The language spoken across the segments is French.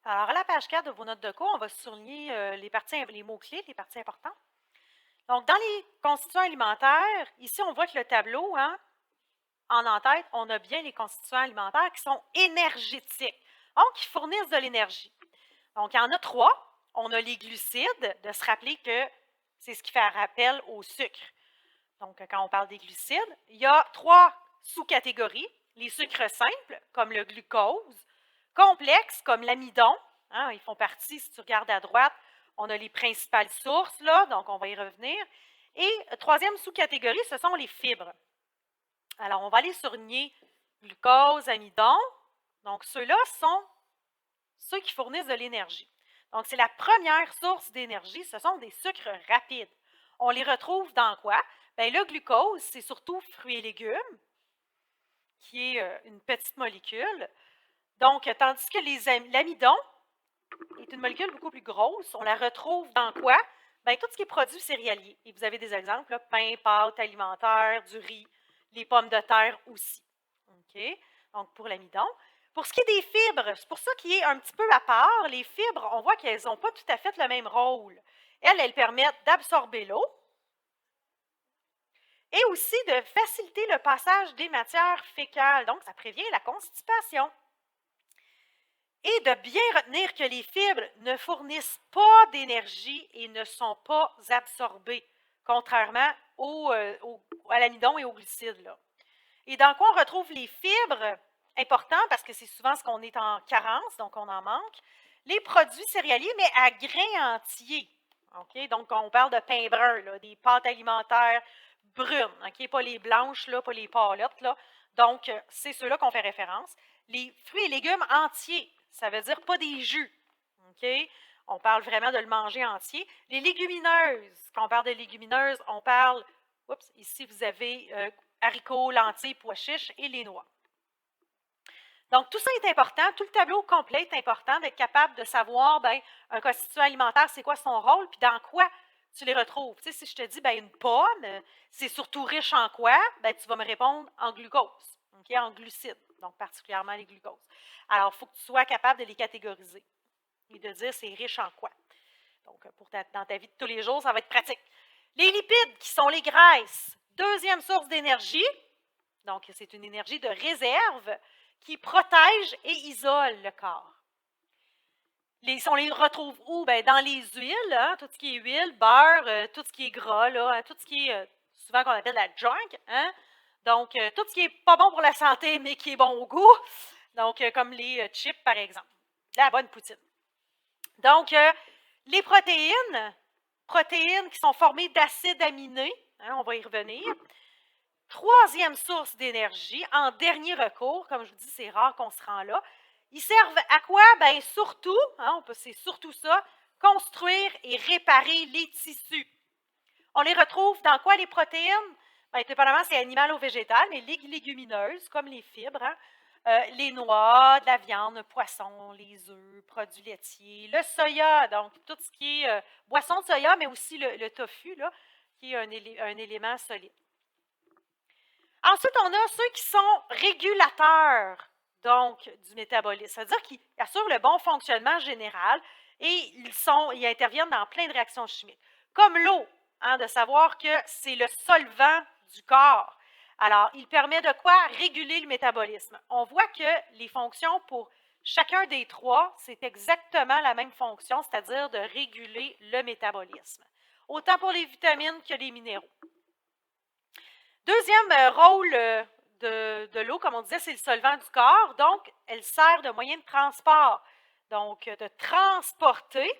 Alors, à la page 4 de vos notes de cours, on va souligner les mots-clés, les parties importantes. Donc, dans les constituants alimentaires, ici, on voit que le tableau, en en-tête, on a bien les constituants alimentaires qui sont énergétiques, donc qui fournissent de l'énergie. Donc, il y en a 3. On a les glucides, de se rappeler que c'est ce qui fait rappel au sucre. Donc, quand on parle des glucides, il y a 3 sous-catégories. Les sucres simples, comme le glucose, complexes, comme l'amidon. Ils font partie, si tu regardes à droite, on a les principales sources, là, donc on va y revenir. Et troisième sous-catégorie, ce sont les fibres. Alors, on va aller surligner glucose, amidon. Donc, ceux-là sont ceux qui fournissent de l'énergie. Donc, c'est la première source d'énergie, ce sont des sucres rapides. On les retrouve dans quoi? Bien, le glucose, c'est surtout fruits et légumes, qui est une petite molécule. Donc, tandis que l'amidon est une molécule beaucoup plus grosse, on la retrouve dans quoi? Bien, tout ce qui est produits céréaliers. Et vous avez des exemples, là, pain, pâtes alimentaires, du riz, les pommes de terre aussi. OK? Donc, pour l'amidon. Pour ce qui est des fibres, c'est pour ça qu'il est un petit peu à part. Les fibres, on voit qu'elles n'ont pas tout à fait le même rôle. Elles permettent d'absorber l'eau et aussi de faciliter le passage des matières fécales. Donc, ça prévient la constipation. Et de bien retenir que les fibres ne fournissent pas d'énergie et ne sont pas absorbées, contrairement à l'amidon et aux glucides. Là. Et dans quoi on retrouve les fibres? Important parce que c'est souvent ce qu'on est en carence, donc on en manque. Les produits céréaliers, mais à grains entiers. Okay? Donc, on parle de pain brun, là, des pâtes alimentaires brunes, okay? Pas les blanches, là, pas les pâlettes. Là. Donc, c'est ceux-là qu'on fait référence. Les fruits et légumes entiers, ça veut dire pas des jus. Okay? On parle vraiment de le manger entier. Les légumineuses, quand on parle de légumineuses, on parle, ici vous avez haricots, lentilles, pois chiches et les noix. Donc, tout ça est important. Tout le tableau complet est important d'être capable de savoir, un constituant alimentaire, c'est quoi son rôle, puis dans quoi tu les retrouves. Tu sais, si je te dis, une pomme, c'est surtout riche en quoi? Tu vas me répondre en glucose, okay? En glucides, donc particulièrement les glucoses. Alors, il faut que tu sois capable de les catégoriser et de dire c'est riche en quoi. Donc, dans ta vie de tous les jours, ça va être pratique. Les lipides, qui sont les graisses, deuxième source d'énergie. Donc, c'est une énergie de réserve qui protège et isole le corps. On les retrouve où? Dans les huiles, tout ce qui est huile, beurre, tout ce qui est gras, là, tout ce qui est souvent qu'on appelle la junk. Donc, tout ce qui n'est pas bon pour la santé, mais qui est bon au goût. Donc, comme les chips, par exemple. La bonne poutine. Donc, les protéines qui sont formées d'acides aminés, on va y revenir. Troisième source d'énergie, en dernier recours, comme je vous dis, c'est rare qu'on se rend là. Ils servent à quoi? Bien, surtout, c'est surtout ça, construire et réparer les tissus. On les retrouve dans quoi, les protéines? Bien, dépendamment, c'est animal ou végétal, mais les légumineuses, comme les fibres, les noix, de la viande, poisson, les œufs, produits laitiers, le soya, donc tout ce qui est boisson de soya, mais aussi le tofu, là, qui est un élément solide. Ensuite, on a ceux qui sont régulateurs, donc, du métabolisme. C'est-à-dire qu'ils assurent le bon fonctionnement général et ils interviennent dans plein de réactions chimiques. Comme l'eau, de savoir que c'est le solvant du corps. Alors, il permet de quoi? Réguler le métabolisme. On voit que les fonctions pour chacun des 3, c'est exactement la même fonction, c'est-à-dire de réguler le métabolisme. Autant pour les vitamines que les minéraux. Deuxième rôle de l'eau, comme on disait, c'est le solvant du corps. Donc, elle sert de moyen de transport. Donc, de transporter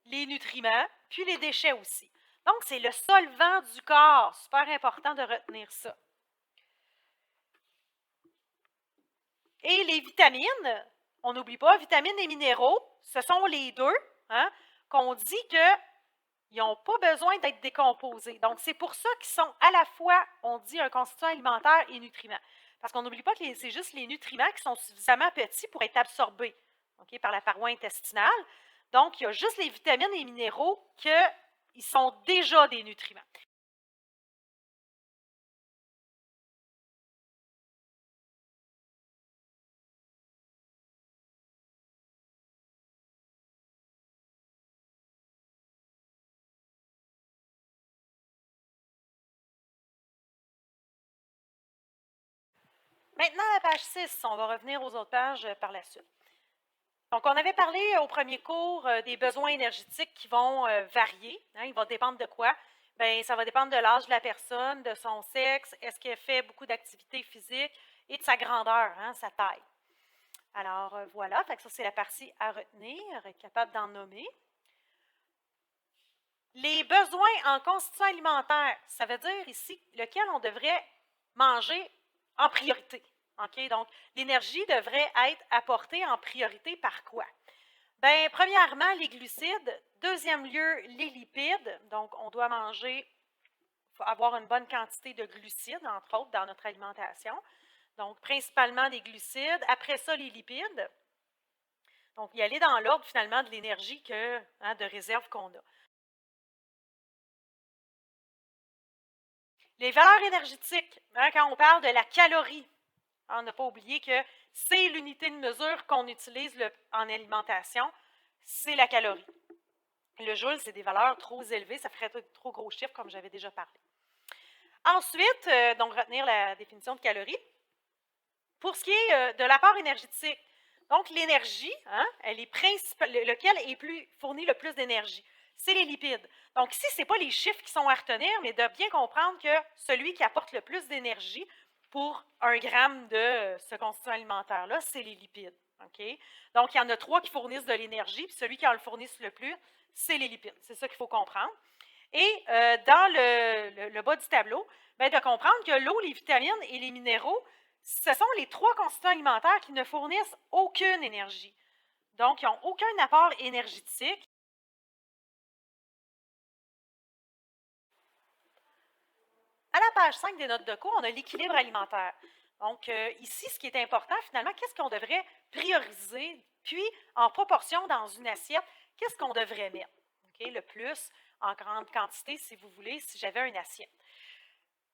les nutriments, puis les déchets aussi. Donc, c'est le solvant du corps. Super important de retenir ça. Et les vitamines, on n'oublie pas, vitamines et minéraux, ce sont les deux qu'on dit que ils n'ont pas besoin d'être décomposés. Donc, c'est pour ça qu'ils sont à la fois, on dit, un constituant alimentaire et nutriments. Parce qu'on n'oublie pas que c'est juste les nutriments qui sont suffisamment petits pour être absorbés par la paroi intestinale. Donc, il y a juste les vitamines et les minéraux qui sont déjà des nutriments. Maintenant, à la page 6, on va revenir aux autres pages par la suite. Donc, on avait parlé au premier cours des besoins énergétiques qui vont varier. Hein, ils vont dépendre de quoi? Bien, ça va dépendre de l'âge de la personne, de son sexe, est-ce qu'elle fait beaucoup d'activités physiques et de sa grandeur, hein, sa taille. Alors, voilà, fait que ça, c'est la partie à retenir, être capable d'en nommer. Les besoins en constitution alimentaire, ça veut dire ici lequel on devrait manger en priorité. OK? Donc, l'énergie devrait être apportée en priorité par quoi? Bien, premièrement, les glucides. Deuxième lieu, les lipides. Donc, on doit manger, faut avoir une bonne quantité de glucides, entre autres, dans notre alimentation. Donc, principalement des glucides. Après ça, les lipides. Donc, y aller dans l'ordre, finalement, de l'énergie de réserve qu'on a. Les valeurs énergétiques, hein, quand on parle de la calorie, on n'a pas oublié que c'est l'unité de mesure qu'on utilise en alimentation, c'est la calorie. Le joule, c'est des valeurs trop élevées, ça ferait trop gros chiffres, comme j'avais déjà parlé. Ensuite, donc retenir la définition de calorie. Pour ce qui est de l'apport énergétique, donc l'énergie, hein, elle est lequel fournit le plus d'énergie? C'est les lipides. Donc ici, ce n'est pas les chiffres qui sont à retenir, mais de bien comprendre que celui qui apporte le plus d'énergie pour 1 gramme de ce constituant alimentaire-là, c'est les lipides. Okay? Donc, il y en a 3 qui fournissent de l'énergie, puis celui qui en le fournisse le plus, c'est les lipides. C'est ça qu'il faut comprendre. Et dans le bas du tableau, bien, de comprendre que l'eau, les vitamines et les minéraux, ce sont les 3 constituants alimentaires qui ne fournissent aucune énergie. Donc, ils n'ont aucun apport énergétique. À la page 5 des notes de cours, on a l'équilibre alimentaire. Donc, ici, ce qui est important, finalement, qu'est-ce qu'on devrait prioriser? Puis, en proportion dans une assiette, qu'est-ce qu'on devrait mettre? Okay? Le plus, en grande quantité, si vous voulez, si j'avais une assiette.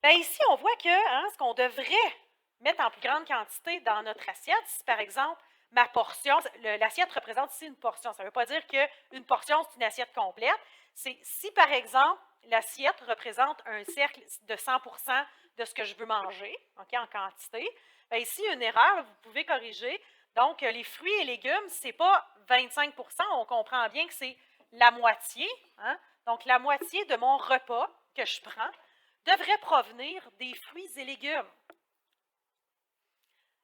Bien, ici, on voit que ce qu'on devrait mettre en plus grande quantité dans notre assiette, si par exemple, ma portion, l'assiette représente ici une portion. Ça ne veut pas dire qu'une portion, c'est une assiette complète. C'est si, par exemple, l'assiette représente un cercle de 100% de ce que je veux manger, okay, en quantité, bien, ici, une erreur, vous pouvez corriger. Donc, les fruits et légumes, ce n'est pas 25%, on comprend bien que c'est la moitié. Hein? Donc, la moitié de mon repas que je prends devrait provenir des fruits et légumes.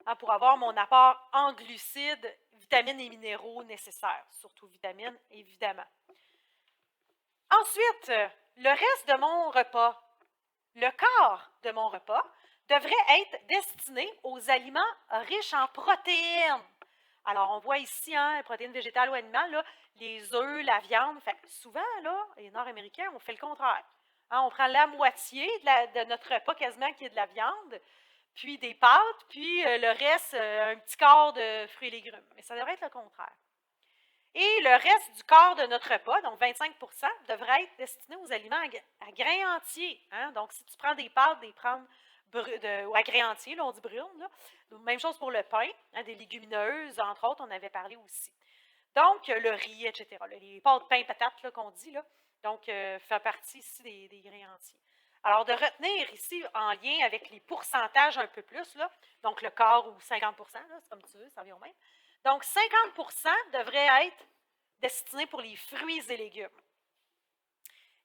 Hein, pour avoir mon apport en glucides, vitamines et minéraux nécessaires, surtout vitamines, évidemment. Ensuite, le reste de mon repas, le quart de mon repas, devrait être destiné aux aliments riches en protéines. Alors, on voit ici, hein, les protéines végétales ou animales, là, les œufs, la viande. Fait, souvent, là, les Nord-Américains, on fait le contraire. Hein, on prend la moitié de notre repas quasiment qui est de la viande, puis des pâtes, puis le reste, un petit quart de fruits et légumes. Mais ça devrait être le contraire. Et le reste du quart de notre repas, donc 25 devrait être destiné aux aliments à grains entiers. Hein? Donc, si tu prends des pâtes, ou à grains entiers, là, on dit brune. Là. Même chose pour le pain, hein, des légumineuses, entre autres, on avait parlé aussi. Donc, le riz, etc. Là, les pâtes, pain, patates qu'on dit, là, donc, fait partie ici des grains entiers. Alors, de retenir ici, en lien avec les pourcentages un peu plus, là, donc le quart ou 50 c'est comme tu veux, ça vient au même. Donc, 50 devrait être destiné pour les fruits et légumes.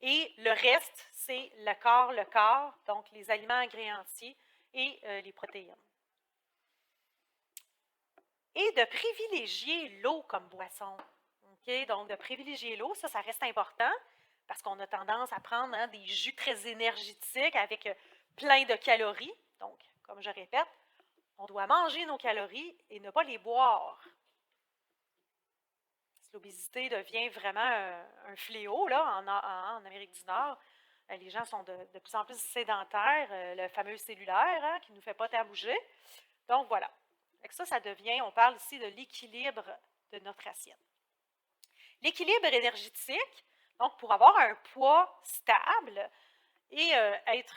Et le reste, c'est le quart, donc les aliments à grains entiers et les protéines. Et de privilégier l'eau comme boisson. Okay? Donc, de privilégier l'eau, ça reste important parce qu'on a tendance à prendre des jus très énergétiques avec plein de calories. Donc, comme je répète, on doit manger nos calories et ne pas les boire. L'obésité devient vraiment un fléau là, en Amérique du Nord. Les gens sont de plus en plus sédentaires, le fameux cellulaire hein, qui ne nous fait pas tant bouger. Donc, voilà. Ça devient, on parle ici de l'équilibre de notre assiette. L'équilibre énergétique, donc pour avoir un poids stable et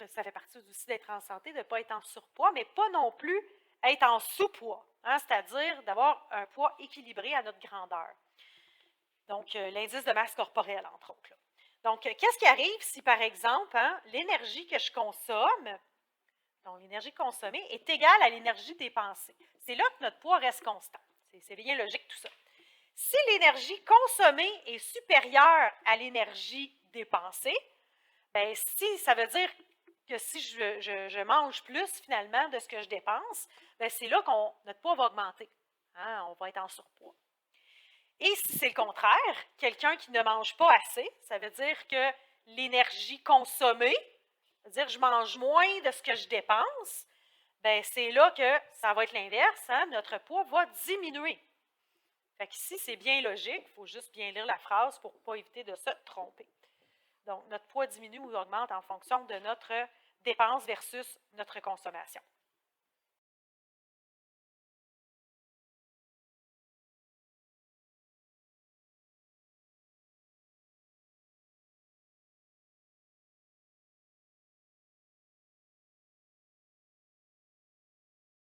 ça fait partie aussi d'être en santé, de ne pas être en surpoids, mais pas non plus être en sous-poids, hein, c'est-à-dire d'avoir un poids équilibré à notre grandeur. Donc, l'indice de masse corporelle, entre autres. Là. Donc, qu'est-ce qui arrive si, par exemple, hein, l'énergie que je consomme, donc l'énergie consommée, est égale à l'énergie dépensée. C'est là que notre poids reste constant. C'est bien logique tout ça. Si l'énergie consommée est supérieure à l'énergie dépensée, bien, si ça veut dire que si je mange plus finalement de ce que je dépense, bien, c'est là que notre poids va augmenter. Hein, on va être en surpoids. Et si c'est le contraire, quelqu'un qui ne mange pas assez, ça veut dire que l'énergie consommée, c'est-à-dire je mange moins de ce que je dépense, bien, c'est là que ça va être l'inverse, hein, notre poids va diminuer. Fait qu'ici, c'est bien logique, il faut juste bien lire la phrase pour ne pas éviter de se tromper. Donc, notre poids diminue ou augmente en fonction de notre dépense versus notre consommation.